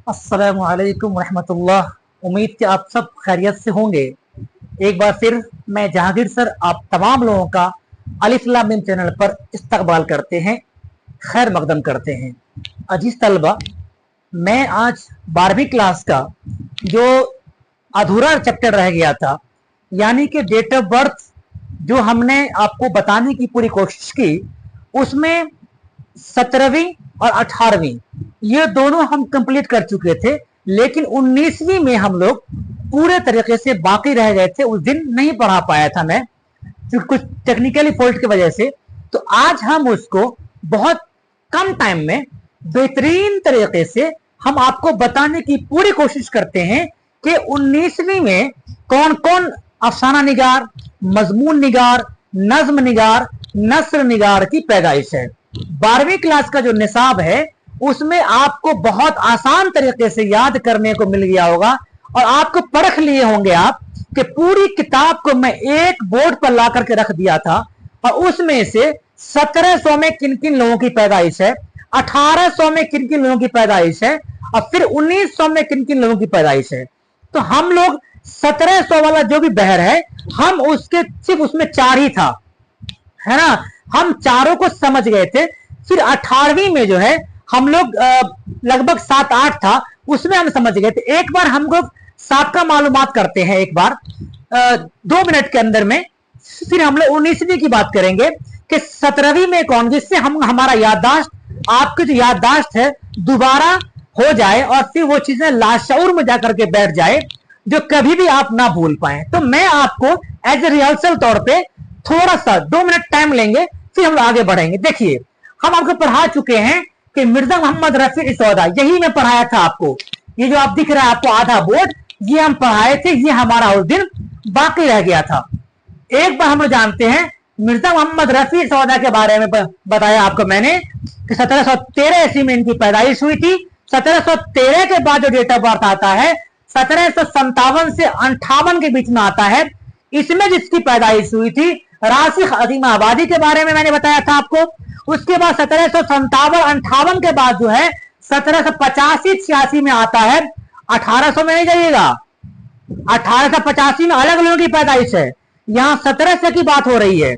अस्सलामु अलैकुम रहमतुल्लाह। उम्मीद कि आप सब खैरियत से होंगे। एक बार फिर मैं जहांगीर सर आप तमाम लोगों का अलिफ लाम मीम चैनल पर इस्तकबाल करते हैं, खैर मकदम करते हैं। अजीज तलबा, मैं आज 12वीं क्लास का जो अधूरा चैप्टर रह गया था, यानी कि डेट ऑफ बर्थ, जो हमने आपको बताने की पूरी कोशिश की, उसमें 17वीं और 18वीं ये दोनों हम कंप्लीट कर चुके थे, लेकिन 19वीं में हम लोग पूरे तरीके से बाकी रह गए थे। उस दिन नहीं पढ़ा पाया था मैं, क्योंकि कुछ टेक्निकली फॉल्ट की वजह से। तो आज हम उसको बहुत कम टाइम में बेहतरीन तरीके से हम आपको बताने की पूरी कोशिश करते हैं कि 19वीं में कौन कौन अफसाना निगार, मजमून निगार, नज्म निगार, नस्र निगार की पैदाइश है। 12वीं क्लास का जो निसाब है उसमें आपको बहुत आसान तरीके से याद करने को मिल गया होगा, और आपको परख लिए होंगे आप कि पूरी किताब को मैं एक बोर्ड पर ला करके रख दिया था, और उसमें से 1700 में किन किन लोगों की पैदाइश है, 1800 में किन किन लोगों की पैदाइश है, और फिर 1900 में किन किन लोगों की पैदाइश है। तो हम लोग 1700 वाला जो भी बहर है, हम उसके सिर्फ उसमें 4 ही था, है ना, हम चारों को समझ गए थे। फिर 18वीं में जो है हम लोग लगभग 7-8 था, उसमें हम समझ गए थे। एक बार हम लोग साबका मालूमात करते हैं, एक बार 2 मिनट के अंदर में। फिर हम लोग 19वीं की बात करेंगे कि 17वीं में कौन, जिससे हम हमारा याददाश्त, आपकी जो याददाश्त है दोबारा हो जाए, और फिर वो चीजें लाशऊर में जाकर के बैठ जाए जो कभी भी आप ना भूल पाए। तो मैं आपको एज ए रिहर्सल तौर पे थोड़ा सा 2 मिनट टाइम लेंगे, फिर हम आगे बढ़ेंगे। देखिए, हम आपको पढ़ा चुके हैं कि मिर्जा मोहम्मद रफी सौदा, यही मैं पढ़ाया था आपको। ये जो आप दिख रहा है आपको आधा बोर्ड, ये हम पढ़ाए थे, ये हमारा उस दिन बाकी रह गया था। एक बार हम लोग जानते हैं मिर्जा मोहम्मद रफी सौदा के बारे में बताया आपको मैंने कि 1713 ईस्वी में इनकी पैदाइश हुई थी। 1713 के बाद जो डेट ऑफ बर्थ आता है 1757 से 58 के बीच में आता है, इसमें जिसकी पैदाइश हुई थी राशिख अजीमा आबादी के बारे में मैंने बताया था आपको। उसके बाद 1757-58 के बाद जो है 1785-86 में आता है। 1800 में नहीं जाइएगा, 1885 में अलग लोगों की पैदाइश है, यहां 1700 की बात हो रही है।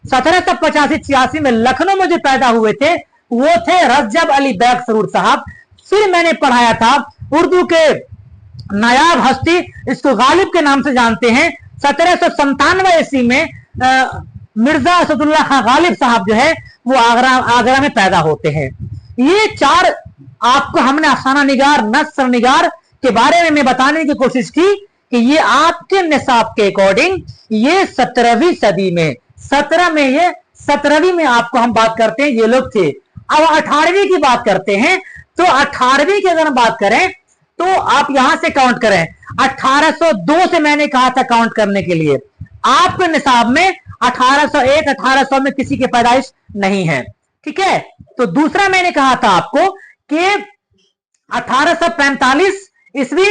1785-86 में लखनऊ में जो पैदा हुए थे वो थे रजब अली बैग सरूर साहब। फिर मैंने पढ़ाया था उर्दू के नायाब हस्ती, इसको गालिब के नाम से जानते हैं। 1797 ईस्वी में मिर्जा असदुल्लाह खान गालिब साहब जो है वो आगरा में पैदा होते हैं। ये 4 आपको हमने अफसाना निगार, नस्र निगार के बारे में मैं बताने की कोशिश की कि ये आपके निसाब के अकॉर्डिंग ये 17वीं सदी में, 17 में, ये 17वीं में आपको हम बात करते हैं, ये लोग थे। अब 18वीं की बात करते हैं, तो 18वीं की अगर बात करें तो आप यहां से काउंट करें। 1802 से मैंने कहा था काउंट करने के लिए, आपके निसाब में 1801, 1800 में किसी की पैदाइश नहीं है, ठीक है। तो दूसरा मैंने कहा था आपको कि 1845 ईस्वी,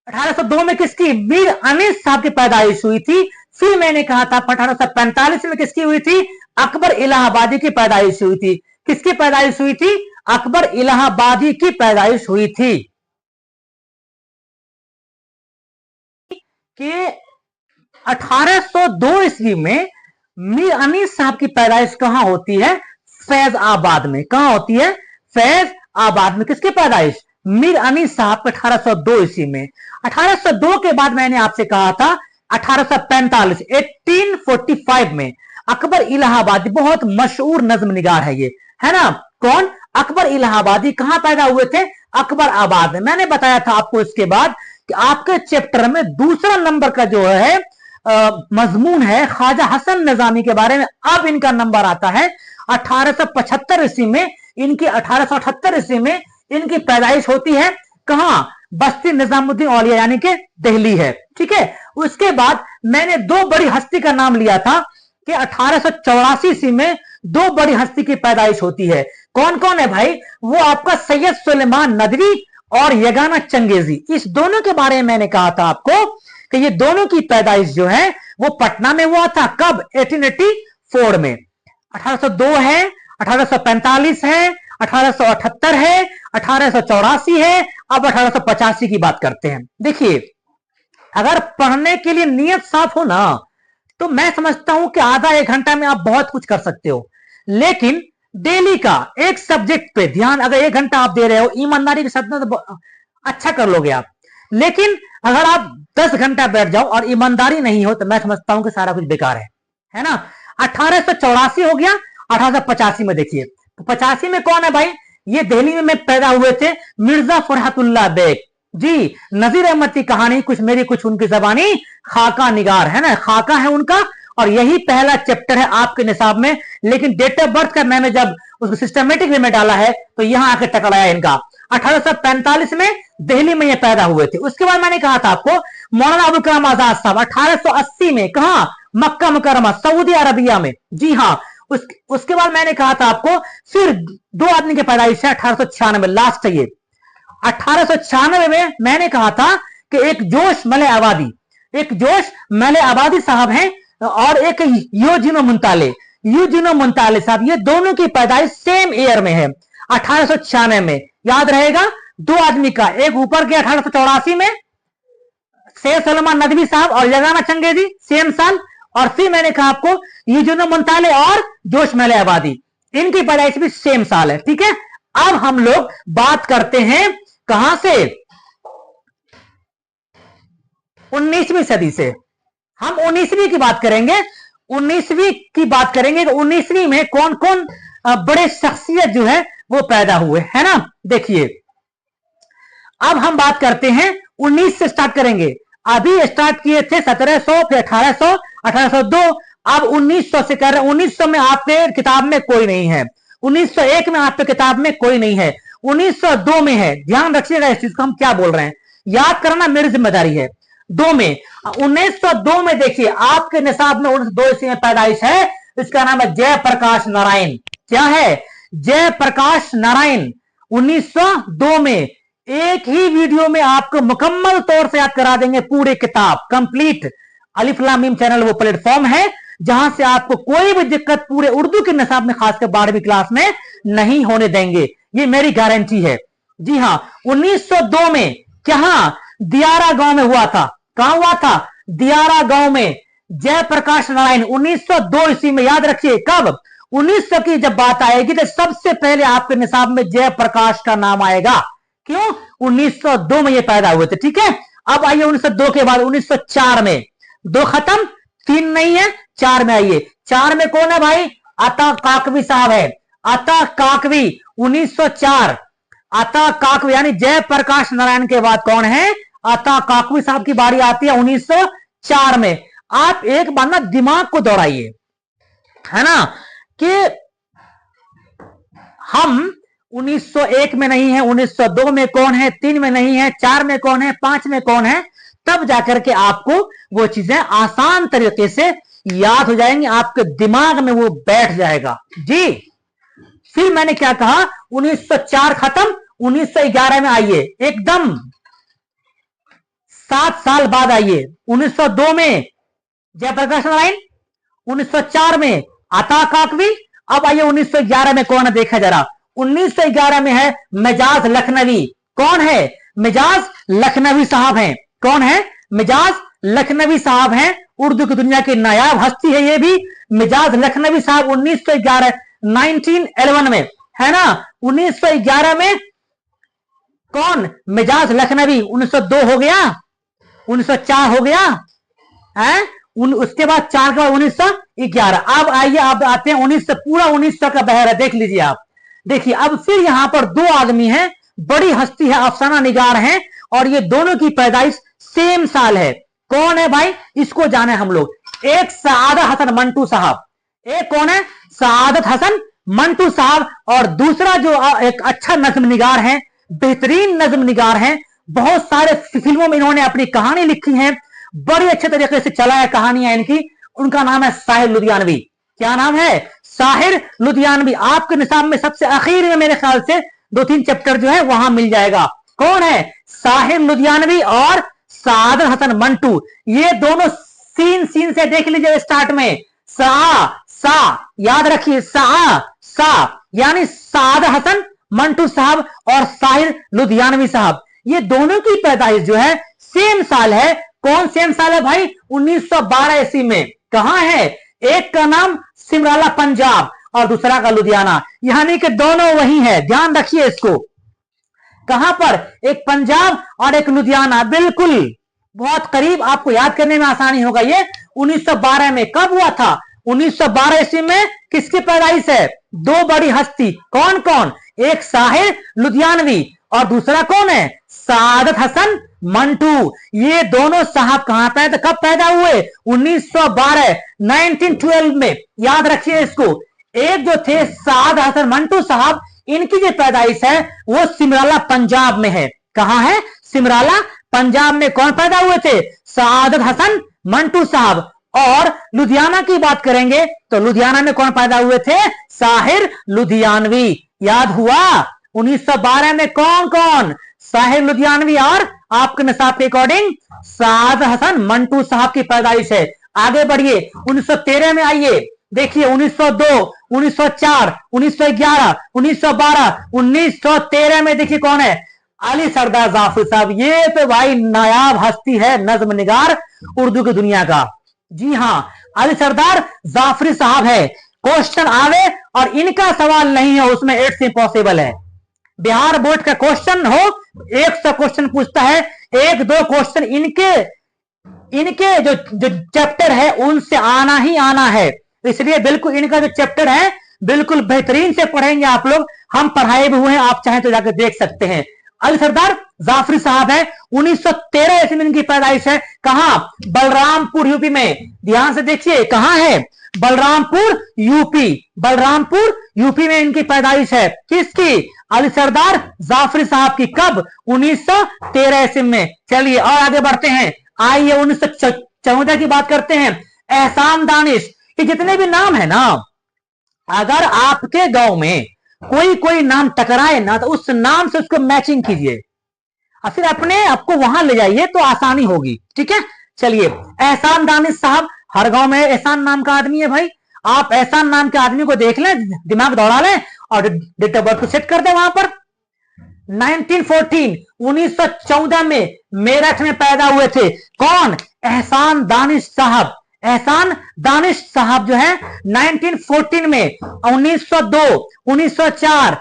1802 में किसकी, मीर अनीस साहब की पैदाइश हुई थी। फिर मैंने कहा था 1845 में किसकी हुई थी, अकबर इलाहाबादी की पैदाइश हुई थी। किसकी पैदाइश हुई थी, अकबर इलाहाबादी की पैदाइश हुई थी। कि 1802 ईस्वी में मीर अनीस साहब की पैदाइश कहां होती है, फैज आबाद में। कहां होती है, फैज आबाद में। किसकी पैदाइश, मीर अनीस साहब 1802 ईस्वी में। 1802 के बाद मैंने आपसे कहा था 1845, 1845 में अकबर इलाहाबादी, बहुत मशहूर नज्म निगार है ये, है ना। कौन, अकबर इलाहाबादी। कहां पैदा हुए थे, अकबर आबाद में। मैंने बताया था आपको इसके बाद कि आपके चैप्टर में दूसरा नंबर का जो है मजमून है ख्वाजा हसन निजामी के बारे में। अब इनका नंबर आता है 1875 ईस्वी में, इनकी 1878 ईस्वी में इनकी पैदाइश होती है। कहां, बस्ती निजामुद्दीन औलिया यानी कि दिल्ली है, ठीक है। उसके बाद मैंने 2 बड़ी हस्ती का नाम लिया था कि 1884 ईस्वी में 2 बड़ी हस्ती की पैदाइश होती है। कौन कौन है भाई, वो आपका सैयद सुलेमान नदवी और यगाना चंगेजी। इस दोनों के बारे में मैंने कहा था आपको कि ये दोनों की पैदाइश जो है वो पटना में हुआ था। कब, 1884 में। 1802 है, 1845 है, 1878 है, 1884 है, अब 1885 की बात करते हैं। देखिए, अगर पढ़ने के लिए नियत साफ हो ना, तो मैं समझता हूं कि आधा एक घंटा में आप बहुत कुछ कर सकते हो। लेकिन डेली का एक सब्जेक्ट पे ध्यान अगर एक घंटा आप दे रहे हो ईमानदारी के साथ ना, तो अच्छा कर लोगे आप। लेकिन अगर आप 10 घंटा बैठ जाओ और ईमानदारी नहीं हो, तो मैं समझता हूं कि सारा कुछ बेकार है ना। 1884 हो गया, 1885 में देखिए, तो 85 में कौन है भाई? ये दिल्ली में पैदा हुए थे मिर्जा फरहतुल्लाह बेग जी। नजीर अहमद की कहानी कुछ मेरी कुछ उनकी जबानी, खाका निगार है ना, खाका है उनका, और यही पहला चैप्टर है आपके निसाब में। लेकिन डेट ऑफ बर्थ का मैंने जब उसको सिस्टमेटिक वे में डाला है, तो यहां आके टकराया इनका। 1845 में दिल्ली में ये पैदा हुए थे। उसके बाद मैंने कहा था आपको, मौलाना अबुल कलाम आजाद साहब 1880 में कहा? मक्का मुकरमा सऊदी अरबिया में, जी हाँ। उसके बाद मैंने कहा था आपको, फिर दो आदमी की पैदाइश है 1896, लास्ट है ये। 1896 में मैंने कहा था कि एक जोश मले आबादी, एक जोश मले आबादी साहब हैं, और एक यूजिनो मुंताले साहब, ये दोनों की पैदाइश सेम ईयर में है, 1896 में। याद रहेगा, दो आदमी का, एक ऊपर के 1884 में सैयद सलमान नदवी साहब और यगाना चंगेजी सेम साल, और फिर मैंने कहा आपको यूजिनो मुंताले और जोश मले आबादी, इनकी पैदाइश भी सेम साल है, ठीक है। अब हम लोग बात करते हैं कहां से? 19वीं सदी से। हम 19वीं की बात करेंगे, 19वीं की बात करेंगे कि 19वीं में कौन कौन बड़े शख्सियत जो है वो पैदा हुए, है ना। देखिए, अब हम बात करते हैं 19 से स्टार्ट करेंगे। अभी स्टार्ट किए थे 1700, फिर 1800, 1802, अब 1900 से कर रहे हैं। 1900 में आपके किताब में कोई नहीं है, 1901 में आपके किताब में कोई नहीं है, 1902 में है। ध्यान रखिएगा इस चीज को, हम क्या बोल रहे हैं, याद करना मेरी जिम्मेदारी है। 2 में 1902 में देखिए आपके निसाब में 1902 ईस्वी में पैदाइश है, इसका नाम है जयप्रकाश नारायण। क्या है? जयप्रकाश नारायण। 1902 में एक ही वीडियो में आपको मुकम्मल तौर से याद करा देंगे पूरे किताब कंप्लीट। अलिफ लाम मीम चैनल वो प्लेटफॉर्म है जहां से आपको कोई भी दिक्कत पूरे उर्दू के निसाब में खासकर 12वीं क्लास में नहीं होने देंगे, ये मेरी गारंटी है। जी हां, 1902 में क्या दियारा गांव में हुआ था? कहां हुआ था? दियारा गांव में। जयप्रकाश नारायण 1902 ईस्वी में। याद रखिए कब? 1900 की जब बात आएगी तो सबसे पहले आपके निसाब में जयप्रकाश का नाम आएगा। क्यों? 1902 में ये पैदा हुए थे, ठीक है। अब आइए 1902 के बाद 1904 में, 2 खत्म, 3 नहीं है, 4 में आइए। 4 में कौन है भाई? अता काकवी साहब है, अता काकवी। 1904 अता काकवी, यानी जयप्रकाश नारायण के बाद कौन है? अता काकवी साहब की बारी आती है 1904 में। आप एक बार ना दिमाग को दौड़ाइए, है ना, कि हम 1901 में नहीं है, 1902 में कौन है, 3 में नहीं है, 4 में कौन है, 5 में कौन है, तब जाकर के आपको वो चीजें आसान तरीके से याद हो जाएंगी, आपके दिमाग में वो बैठ जाएगा जी। फिर मैंने क्या कहा? 1904 खत्म, 1911 में आइए, एकदम 7 साल बाद आइए। 1902 में जयप्रकाश नारायण, 1904 में अता काकवी। अब आइए 1911 में कौन है, देखा जरा। 1911 में है मिजाज लखनवी। कौन है? मिजाज लखनवी साहब हैं। कौन है? मिजाज लखनवी साहब हैं। उर्दू की दुनिया की नायाब हस्ती है ये भी, मिजाज लखनवी साहब। 1911 में, है ना। 1911 में कौन? मिजाज लखनवी। 1902 हो गया, 1904 हो गया है, उसके बाद 4 के बाद 1911। अब आइए, अब आते हैं 1900, पूरा 1900 का बहर है, देख लीजिए आप। देखिए अब फिर यहां पर 2 आदमी हैं, बड़ी हस्ती है, अफसाना निगार हैं, और ये दोनों की पैदाइश सेम साल है। कौन है भाई? इसको जाने हम लोग। एक सआदत हसन मंटू साहब, एक कौन है? सआदत हसन मंटू साहब, और दूसरा जो एक अच्छा नज्म निगार है, बेहतरीन नज्म निगार है, बहुत सारे फिल्मों में इन्होंने अपनी कहानी लिखी है, बड़े अच्छे तरीके से चला है कहानियां इनकी। उनका नाम है साहिर लुधियानवी। क्या नाम है? साहिर लुधियानवी। आपके निसाब में सबसे आखिर में मेरे ख्याल से 2-3 चैप्टर जो है वहां मिल जाएगा। कौन है? साहिर लुधियानवी और सआदत हसन मंटू। ये दोनों सीन से देख लीजिए स्टार्ट में, सा याद रखिए, सा यानी सआदत हसन मंटू साहब और साहिर लुधियानवी साहब, ये दोनों की पैदाइश जो है सेम साल है। कौन सेम साल है भाई? 1912 ईस्वी में। कहां है? एक का नाम सिमराला पंजाब और दूसरा का लुधियाना, यानी कि दोनों वही है। ध्यान रखिए इसको। कहां पर? एक पंजाब और एक लुधियाना, बिल्कुल बहुत करीब, आपको याद करने में आसानी होगा। ये 1912 में। कब हुआ था? 1912 ईस्वी में। किसकी पैदाइश है? दो बड़ी हस्ती। कौन कौन? एक साहिर लुधियानवी और दूसरा कौन है? सादत हसन मंटू। ये दोनों साहब कहां पैदा, कब पैदा हुए? 1912 1912 में। याद रखिए इसको। एक जो थे सादत हसन मंटू साहब, इनकी जो पैदाइश है वो सिमराला पंजाब में है। कहां है? सिमराला पंजाब में। कौन पैदा हुए थे? सादत हसन मंटू साहब। और लुधियाना की बात करेंगे तो लुधियाना में कौन पैदा हुए थे? साहिर लुधियानवी। याद हुआ? 1912 में कौन कौन? साहिर लुधियानवी और आपके निसाब के अकॉर्डिंग सादत हसन मंटू साहब की पैदाइश है। आगे बढ़िए, 1913 में आइए। देखिए 1902, 1904, 1911, 1912, 1913 में देखिए कौन है? अली सरदार जाफरी साहब। ये तो भाई नायाब हस्ती है, नज्म निगार उर्दू की दुनिया का। जी हां, अली सरदार जाफरी साहब है। क्वेश्चन आवे और इनका सवाल नहीं है उसमें, इट्स इम्पॉसिबल है। बिहार बोर्ड का क्वेश्चन हो, 100 क्वेश्चन पूछता है, एक दो क्वेश्चन इनके जो चैप्टर है उनसे आना ही आना है। इसलिए बिल्कुल इनका जो चैप्टर है बिल्कुल बेहतरीन से पढ़ेंगे आप लोग। हम पढ़ाए भी हुए हैं, आप चाहें तो जाकर देख सकते हैं। अली सरदार जाफरी साहब है। 1913 ईस्वी में इनकी पैदाइश है। कहां? बलरामपुर यूपी में। ध्यान से देखिए कहां है? बलरामपुर यूपी। बलरामपुर यूपी में इनकी पैदाइश है। किसकी? अली सरदार जाफरी साहब की। कब? 1913 ईस्वी में। चलिए और आगे बढ़ते हैं। आइए 1914 की बात करते हैं। एहसान दानिश। ये जितने भी नाम है ना, अगर आपके गांव में कोई नाम टकराए ना, तो उस नाम से उसको मैचिंग कीजिए और फिर अपने आपको वहां ले जाइए तो आसानी होगी। ठीक है, चलिए। एहसान दानिश साहब, हर गांव में एहसान नाम का आदमी है भाई। आप एहसान नाम के आदमी को देख लें, दिमाग दौड़ा लें और डेट ऑफ बर्थ को सेट कर दें वहां पर। 1914 में मेरठ में पैदा हुए थे। कौन? एहसान दानिश साहब। एहसान दानिश साहब जो है 1914 में 1902, 1904,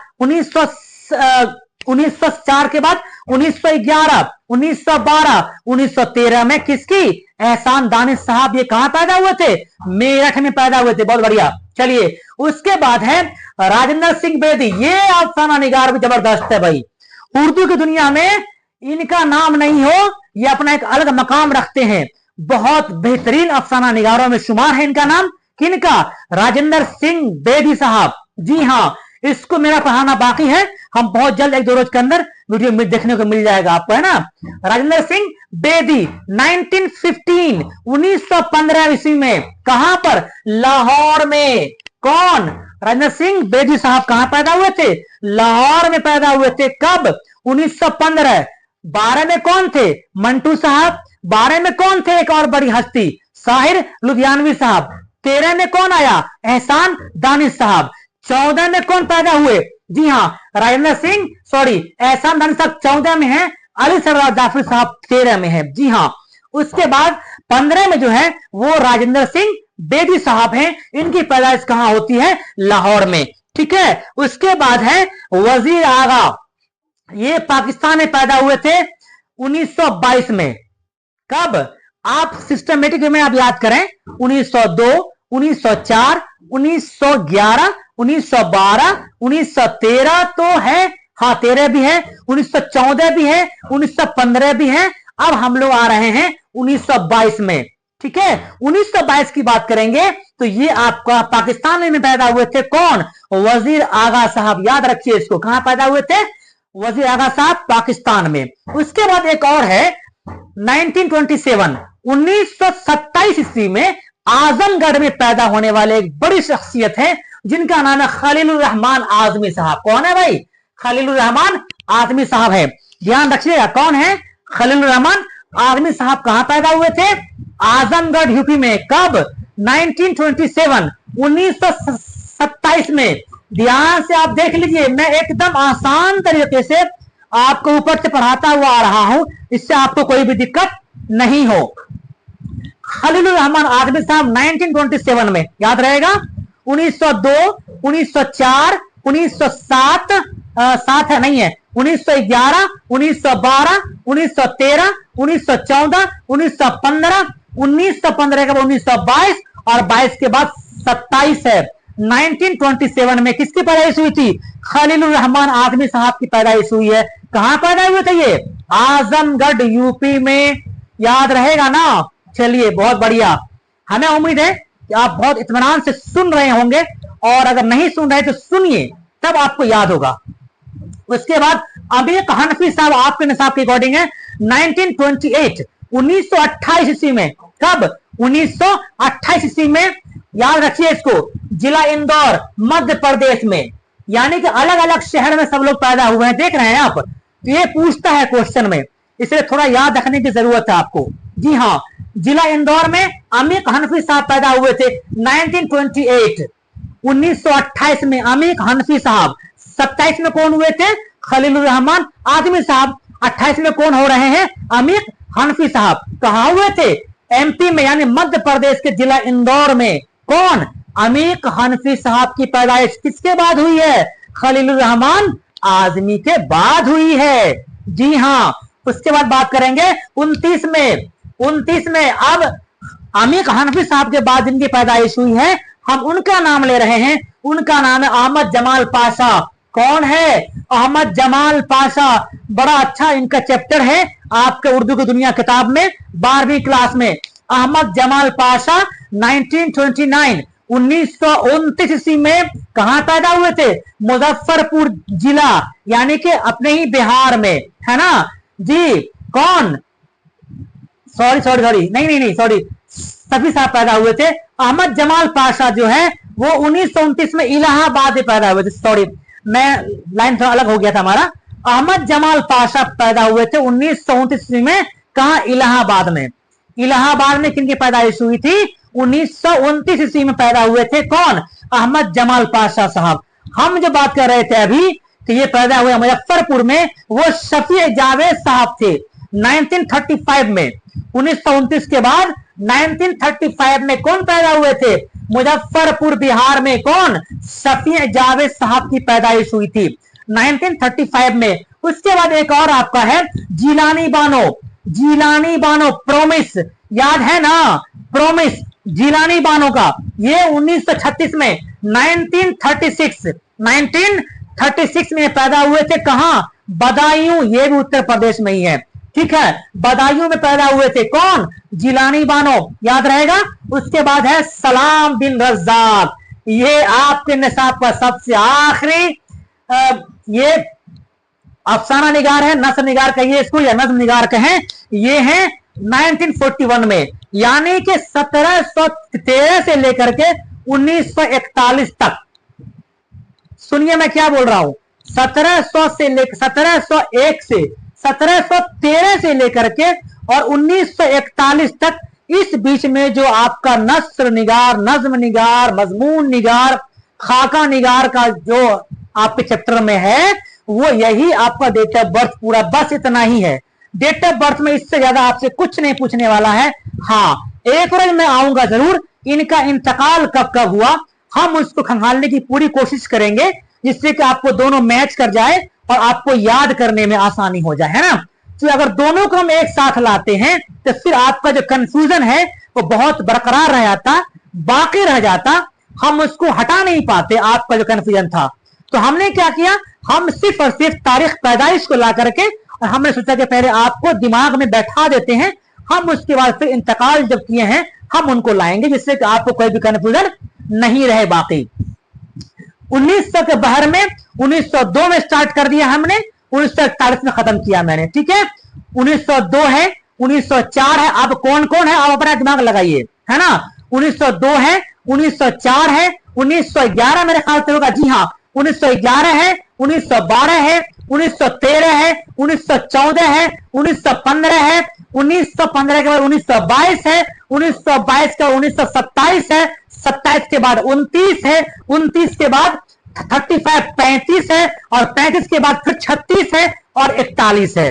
1904 के बाद 1911, 1912, 1913 में किसकी? एहसान दानिश साहब। ये कहां पैदा हुए थे? मेरठ में पैदा हुए थे। बहुत बढ़िया। चलिए, उसके बाद है राजेंद्र सिंह बेदी। ये अफसाना निगार भी जबरदस्त है भाई। उर्दू की दुनिया में इनका नाम नहीं हो, ये अपना एक अलग मकाम रखते हैं। बहुत बेहतरीन अफसाना निगारों में शुमार है इनका नाम। किनका? राजेंद्र सिंह बेदी साहब। जी हां, इसको मेरा पढ़ाना बाकी है। हम बहुत जल्द 1-2 रोज के अंदर वीडियो में देखने को मिल जाएगा आपको, है ना। राजेंद्र सिंह बेदी 1915 ईस्वी में। कहां पर? लाहौर में। कौन? राजेंद्र सिंह बेदी साहब कहां पैदा हुए थे? लाहौर में पैदा हुए थे। कब? 1915। 12 में कौन थे? मंटू साहब। 12 में कौन थे? एक और बड़ी हस्ती, साहिर लुधियानवी साहब। 13 में कौन आया? एहसान दानिश साहब। 14 में कौन पैदा हुए? जी हां, राजेंद्र सिंह, एहसान दानिश साहब 14 में है। अली सरदार जाफरी साहब 13 में है। जी हां, उसके बाद 15 में जो है वो राजेंद्र सिंह बेदी साहब हैं। इनकी पैदाइश कहां होती है? लाहौर में। ठीक है, उसके बाद है वजीर आगा। ये पाकिस्तान में पैदा हुए थे 1922 में। कब? आप सिस्टमेटिक में आप याद करें, 1902, 1904, 1911, 1912, 1913 तो है, हाँ 13 भी है, 1914 भी है, 1915 भी है। अब हम लोग आ रहे हैं 1922 में। ठीक है, 1922 की बात करेंगे तो ये आपका पाकिस्तान में पैदा हुए थे। कौन? वजीर आगा साहब। याद रखिए इसको। कहां पैदा हुए थे? वजीर आगा साहब पाकिस्तान में। उसके बाद एक और है 1927, 1927 ईस्वी में आजमगढ़ में पैदा होने वाले एक बड़ी शख्सियत है जिनका नाम है खलीलुर रहमान आजमी साहब। कौन है भाई? खलीलुर रहमान आजमी साहब है। ध्यान रखिएगा, कौन है? खलीलुर रहमान आजमी साहब। कहां पैदा हुए थे? आजमगढ़ यूपी में। कब? 1927, 1927 में। ध्यान से आप देख लीजिए, मैं एकदम आसान तरीके से आपको ऊपर से पढ़ाता हुआ आ रहा हूं, इससे आपको कोई भी दिक्कत नहीं हो। खलीलुर रहमान आजमी साहब 1927 में, याद रहेगा, 1902, 1904, 1907, सात है नहीं है, 1911, 1912, 1913, 1914, 1915, 1915 के बाद 1922 और 22 के बाद 27 है। 1927 में किसकी पैदाइश हुई थी? खलीलुर रहमान आजमी साहब की पैदाइश हुई है। कहां पैदा हुए थे ये? आजमगढ़ यूपी में, याद रहेगा ना। चलिए बहुत बढ़िया, हमें उम्मीद है कि आप बहुत इत्मीनान से सुन रहे होंगे, और अगर नहीं सुन रहे तो सुनिए, तब आपको याद होगा। उसके बाद अमीर हनफी साहब आपके निसाब के अकॉर्डिंग है 1928, 1928 ईस्वी में। कब? 1928 ईस्वी में, याद रखिए इसको, जिला इंदौर मध्य प्रदेश में, यानी कि अलग अलग शहर में सब लोग पैदा हुए हैं, देख रहे हैं आप। तो ये पूछता है क्वेश्चन में, इसलिए थोड़ा याद रखने की जरूरत है आपको। जी हाँ, जिला इंदौर में अमीर हनफी साहब पैदा हुए थे 1928, 1928 में अमीर हनफी साहब। 27 में कौन हुए थे? खलीलुर रहमान आजमी साहब। 28 में कौन हो रहे हैं? अमीर हनफी साहब। कहां हुए थे? एमपी में, यानी मध्य प्रदेश के जिला इंदौर में। कौन? अमीर हनफी साहब की पैदाइश किसके बाद हुई है? खलीलुर रहमान आजमी के बाद हुई है। जी हाँ, उसके बाद बात करेंगे 29 में अब अमीर हनफी साहब के बाद जिनकी पैदाइश हुई है, हम उनका नाम ले रहे हैं। उनका नाम है अहमद जमाल पाशा। कौन है? अहमद जमाल पाशा। बड़ा अच्छा इनका चैप्टर है आपके उर्दू की दुनिया किताब में 12वीं क्लास में। अहमद जमाल पाशा 1929, 1929 ईस्वी में कहां पैदा हुए थे? मुजफ्फरपुर जिला, यानी कि अपने ही बिहार में, है ना जी। कौन? सॉरी नहीं सॉरी, सभी साहब पैदा हुए थे। अहमद जमाल पाशा जो है वो 1929 में इलाहाबाद में पैदा हुए थे। सॉरी, मैं लाइन थोड़ा अलग हो गया था हमारा। अहमद जमाल पाशा पैदा हुए थे 1929 में। कहा? इलाहाबाद में। इलाहाबाद में किनकी पैदाइश हुई थी? 1929 ईस्वी में पैदा हुए थे। कौन? अहमद जमाल पाशा साहब। हम जो बात कर रहे थे अभी, तो ये पैदा हुए मुजफ्फरपुर में, वो शफी जावेद साहब थे 1935 में। 1929 के बाद 1935 में कौन पैदा हुए थे? मुजफ्फरपुर बिहार में। कौन? शफी जावेद साहब की पैदाइश हुई थी 1935 में। उसके बाद एक और आपका है जिलानी बानो। जिलानी बानो, प्रोमिस, याद है ना? प्रोमिस जिलानी बानो का, ये 1936 में, 1936 में पैदा हुए थे। कहां? बदायूं, ये भी उत्तर प्रदेश में ही है, ठीक है। बदायूं में पैदा हुए थे। कौन? जिलानी बानो, याद रहेगा। उसके बाद है सलाम बिन रज्जाक, ये आपके निसाब का सबसे आखिरी ये अफसाना निगार है, नस्र निगार कहिए इसको या नज्म निगार कहें। ये है 1941 में, यानी कि 1713 से लेकर के 1941 तक। सुनिए मैं क्या बोल रहा हूं, 1701 से 1713 से लेकर के और 1941 तक, इस बीच में जो आपका नस्र निगार, नज्म निगार, मजमून निगार, खाका निगार का जो आपके चैप्टर में है, वो यही आपका डेट ऑफ बर्थ पूरा, बस इतना ही है। डेट ऑफ बर्थ में इससे ज्यादा आपसे कुछ नहीं पूछने वाला है। हाँ, एक रोज मैं आऊंगा जरूर, इनका इंतकाल कब कब हुआ हम उसको खंगालने की पूरी कोशिश करेंगे, जिससे कि आपको दोनों मैच कर जाए और आपको याद करने में आसानी हो जाए, है ना। तो अगर दोनों को हम एक साथ लाते हैं तो फिर आपका जो कंफ्यूजन है वो बहुत बरकरार रह जाता, बाकी रह जाता, हम उसको हटा नहीं पाते आपका जो कंफ्यूजन था। तो हमने क्या किया, हम सिर्फ और सिर्फ तारीख पैदाइश को ला करके, और हमने सोचा कि पहले आपको दिमाग में बैठा देते हैं, हम उसके बाद फिर इंतकाल जब किए हैं हम उनको लाएंगे, जिससे कि आपको कोई भी कंफ्यूजन नहीं रहे बाकी। 1900 के बहर में 1902 में स्टार्ट कर दिया हमने, 1941 में खत्म किया मैंने, ठीक है। 1902 है, 1904 है। अब कौन कौन है आप अपना दिमाग लगाइए, है ना। 1902 है, 1904 है, 1911 मेरे ख्याल से होगा, जी हाँ 1911 है, 1912 है, 1913 है, 1914 है, 1915 है, 1915 के बाद 1922 है, 1922 के बाद 1927 है, 27 के बाद 29 है, 29 के बाद 35 35 है, और 35 के बाद फिर 36 है और 41 है।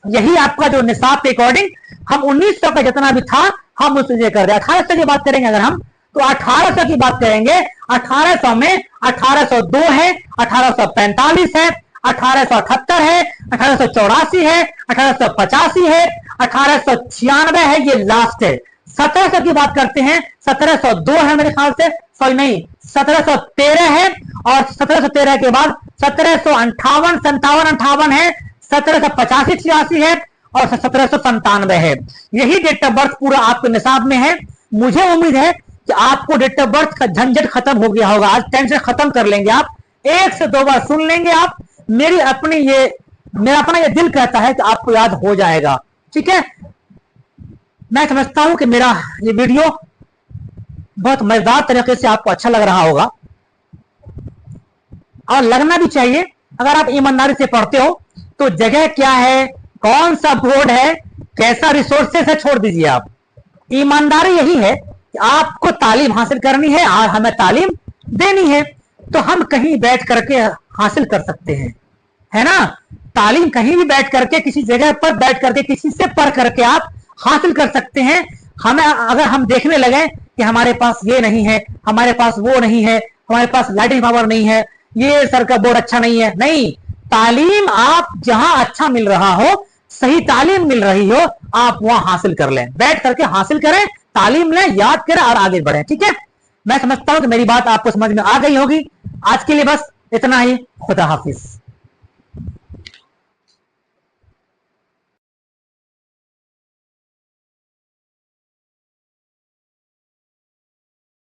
यही आपका जो निसाब के अकॉर्डिंग हम 1900 का जितना भी था हम उससे कर रहे हैं। 1800 की बात करेंगे अगर हम, तो 1800 की बात करेंगे। 1800 में 1802 है, 1845 है, 1878 है, 1884 है, 1885 है, 1896 है, ये लास्ट है। 1700 की बात करते हैं, 1702 है मेरे ख्याल से, सॉरी नहीं, 1713 है, और 1713 के बाद 1758 57 है, 1785 86 है, और 1797 है। यही डेट ऑफ बर्थ पूरा आपके निसाब में है। मुझे उम्मीद है कि आपको डेट ऑफ बर्थ का झंझट खत्म हो गया होगा। आज टेंशन खत्म कर लेंगे आप, एक से दो बार सुन लेंगे आप। मेरा अपना ये दिल कहता है कि आपको याद हो जाएगा। ठीक है, मैं समझता हूं कि मेरा ये वीडियो बहुत मजेदार तरीके से आपको अच्छा लग रहा होगा, और लगना भी चाहिए। अगर आप ईमानदारी से पढ़ते हो तो जगह क्या है, कौन सा बोर्ड है, कैसा रिसोर्सेस है, छोड़ दीजिए आप। ईमानदारी यही है कि आपको तालीम हासिल करनी है और हमें तालीम देनी है, तो हम कहीं बैठ करके हासिल कर सकते हैं, है ना। तालीम कहीं भी बैठ करके, किसी जगह पर बैठ करके, किसी से पढ़ करके आप हासिल कर सकते हैं। हमें अगर हम देखने लगे कि हमारे पास ये नहीं है, हमारे पास वो नहीं है, हमारे पास लाइटिंग पावर नहीं है, ये सर का बोर्ड अच्छा नहीं है, नहीं। तालीम आप जहां अच्छा मिल रहा हो, सही तालीम मिल रही हो, आप वहां हासिल कर लें, बैठ करके हासिल करें, तालीम लें, याद करें और आगे बढ़ें। ठीक है, मैं समझता हूं कि मेरी बात आपको समझ में आ गई होगी। आज के लिए बस इतना ही। खुदा हाफिज।